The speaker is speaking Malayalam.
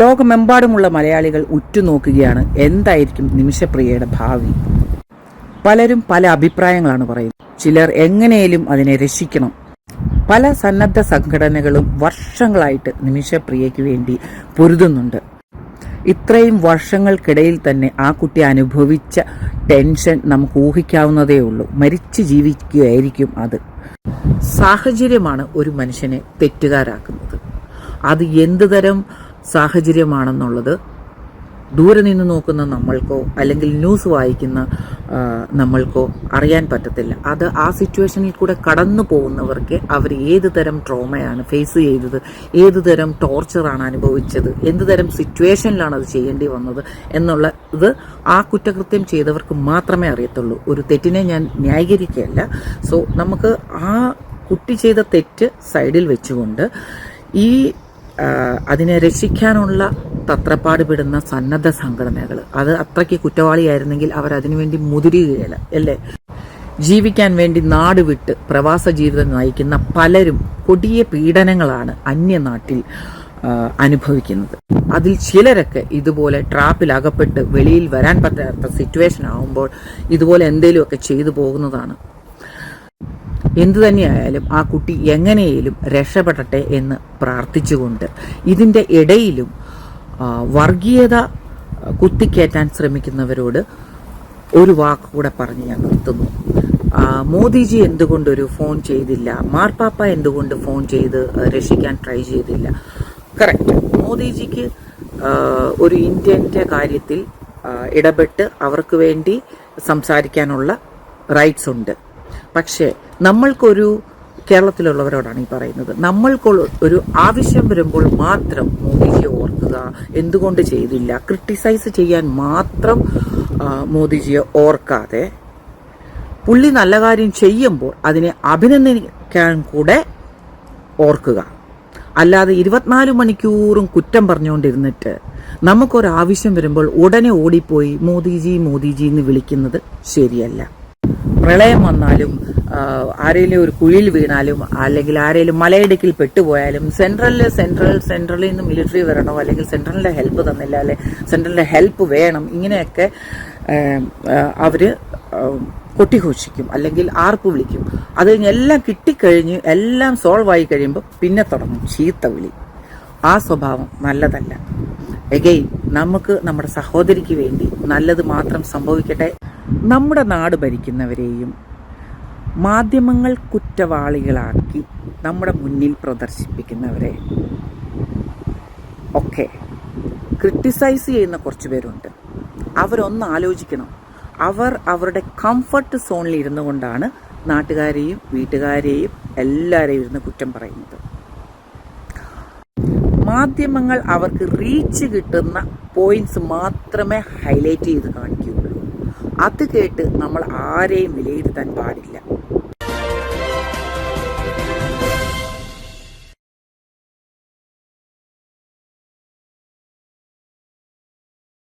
ലോകമെമ്പാടുമുള്ള മലയാളികൾ ഉറ്റുനോക്കുകയാണ് എന്തായിരിക്കും നിമിഷപ്രിയയുടെ ഭാവി. പലരും പല അഭിപ്രായങ്ങളാണ് പറയുന്നത്. ചിലർ എങ്ങനെയും അതിനെ രക്ഷിക്കണം. പല സന്നദ്ധ സംഘടനകളും വർഷങ്ങളായിട്ട് നിമിഷപ്രിയയ്ക്ക് വേണ്ടി പൊരുതുന്നുണ്ട്. ഇത്രയും വർഷങ്ങൾക്കിടയിൽ തന്നെ ആ കുട്ടി അനുഭവിച്ച ടെൻഷൻ നമുക്ക് ഊഹിക്കാവുന്നതേ ഉള്ളൂ. മരിച്ചു ജീവിക്കുകയായിരിക്കും അത്. സാഹചര്യമാണ് ഒരു മനുഷ്യനെ തെറ്റുകാരാക്കുന്നത്. അത് എന്ത് തരം സാഹചര്യമാണെന്നുള്ളത് ദൂരെ നിന്ന് നോക്കുന്ന നമ്മൾക്കോ അല്ലെങ്കിൽ ന്യൂസ് വായിക്കുന്ന നമ്മൾക്കോ അറിയാൻ പറ്റത്തില്ല. അത് ആ സിറ്റുവേഷനിൽ കൂടെ കടന്നു പോകുന്നവർക്ക് അവർ ഏത് തരം ട്രോമയാണ് ഫേസ് ചെയ്തത്, ഏത് തരം ടോർച്ചറാണ് അനുഭവിച്ചത്, എന്ത് തരം സിറ്റുവേഷനിലാണ് അത് ചെയ്യേണ്ടി വന്നത് എന്നുള്ളത് ആ കുറ്റകൃത്യം ചെയ്തവർക്ക് മാത്രമേ അറിയത്തുള്ളൂ. ഒരു തെറ്റിനെ ഞാൻ ന്യായീകരിക്കുകയല്ല. സോ നമുക്ക് ആ കുട്ടി ചെയ്ത തെറ്റ് സൈഡിൽ വെച്ചുകൊണ്ട് അതിനെ രക്ഷിക്കാനുള്ള തത്രപ്പാടുപെടുന്ന സന്നദ്ധ സംഘടനകൾ, അത് അത്രയ്ക്ക് കുറ്റവാളിയായിരുന്നെങ്കിൽ അവരതിനുവേണ്ടി മുതിരുകയില്ല അല്ലേ. ജീവിക്കാൻ വേണ്ടി നാട് വിട്ട് പ്രവാസ ജീവിതം നയിക്കുന്ന പലരും കൊടിയ പീഡനങ്ങളാണ് അന്യനാട്ടിൽ അനുഭവിക്കുന്നത്. അതിൽ ചിലരൊക്കെ ഇതുപോലെ ട്രാപ്പിൽ അകപ്പെട്ട് വെളിയിൽ വരാൻ പറ്റാത്ത സിറ്റുവേഷൻ ആകുമ്പോൾ ഇതുപോലെ എന്തെങ്കിലുമൊക്കെ ചെയ്തു പോകുന്നതാണ്. എന്തു തന്നെയായാലും ആ കുട്ടി എങ്ങനെയും രക്ഷപ്പെടട്ടെ എന്ന് പ്രാർത്ഥിച്ചുകൊണ്ട് ഇതിൻ്റെ ഇടയിലും വർഗീയത കുത്തിക്കയറ്റാൻ ശ്രമിക്കുന്നവരോട് ഒരു വാക്കുകൂടെ പറഞ്ഞ് ഞാൻ നിർത്തുന്നു. മോദിജി എന്തുകൊണ്ടൊരു ഫോൺ ചെയ്തില്ല, മാർപ്പാപ്പ എന്തുകൊണ്ട് ഫോൺ ചെയ്ത് രക്ഷിക്കാൻ ട്രൈ ചെയ്തില്ല? കറക്റ്റ്, മോദിജിക്ക് ഒരു ഇന്ത്യൻ്റെ കാര്യത്തിൽ ഇടപെട്ട് അവർക്ക് വേണ്ടി സംസാരിക്കാനുള്ള റൈറ്റ്സ് ഉണ്ട്. പക്ഷേ നമ്മൾക്കൊരു കേരളത്തിലുള്ളവരോടാണ് ഈ പറയുന്നത്, നമ്മൾക്കൊരു ആവശ്യം വരുമ്പോൾ മാത്രം മോദിജിയെ ഓർക്കുക, എന്തുകൊണ്ട് ചെയ്തില്ല, ക്രിട്ടിസൈസ് ചെയ്യാൻ മാത്രം മോദിജിയെ ഓർക്കാതെ പുള്ളി നല്ല കാര്യം ചെയ്യുമ്പോൾ അതിനെ അഭിനന്ദിക്കാൻ കൂടെ ഓർക്കുക. അല്ലാതെ 24 മണിക്കൂറും കുറ്റം പറഞ്ഞുകൊണ്ടിരുന്നിട്ട് നമുക്കൊരാവശ്യം വരുമ്പോൾ ഉടനെ ഓടിപ്പോയി മോദിജി മോദിജി എന്ന് വിളിക്കുന്നത് ശരിയല്ല. പ്രളയം വന്നാലും ആരെങ്കിലും ഒരു കുഴിയിൽ വീണാലും അല്ലെങ്കിൽ ആരെങ്കിലും മലയിടുക്കിൽ പെട്ടുപോയാലും സെൻട്രലിൽ നിന്ന് മിലിറ്ററി വരണോ, അല്ലെങ്കിൽ സെൻട്രലിൻ്റെ ഹെൽപ്പ് തന്നില്ല, അല്ലെ സെൻട്രലിൻ്റെ ഹെൽപ്പ് വേണം, ഇങ്ങനെയൊക്കെ അവർ കൊട്ടിഘോഷിക്കും അല്ലെങ്കിൽ ആർപ്പ് വിളിക്കും. അത് കഴിഞ്ഞ് എല്ലാം കിട്ടിക്കഴിഞ്ഞ് എല്ലാം സോൾവ് ആയി കഴിയുമ്പോൾ പിന്നെ തുടങ്ങും ചീത്ത വിളി. ആ സ്വഭാവം നല്ലതല്ല. എഗെയിൻ നമുക്ക് നമ്മുടെ സഹോദരിക്ക് വേണ്ടി നല്ലത് മാത്രം സംഭവിക്കട്ടെ. നമ്മുടെ നാട് ഭരിക്കുന്നവരെയും മാധ്യമങ്ങൾ കുറ്റവാളികളാക്കി നമ്മുടെ മുന്നിൽ പ്രദർശിപ്പിക്കുന്നവരെ ഒക്കെ ക്രിട്ടിസൈസ് ചെയ്യുന്ന കുറച്ച് പേരുണ്ട്. അവരൊന്ന് ആലോചിക്കണം. അവർ അവരുടെ കംഫർട്ട് സോണിൽ ഇരുന്നു കൊണ്ടാണ് നാട്ടുകാരെയും വീട്ടുകാരെയും എല്ലാവരെയും ഇരുന്ന് കുറ്റം പറയുന്നത്. മാധ്യമങ്ങൾ അവർക്ക് റീച്ച് കിട്ടുന്ന പോയിന്റ്സ് മാത്രമേ ഹൈലൈറ്റ് ചെയ്ത് കാണിക്കുകയുള്ളൂ. അത് കേട്ട് നമ്മൾ ആരെയും വിലയിരുത്താൻ പാടില്ല.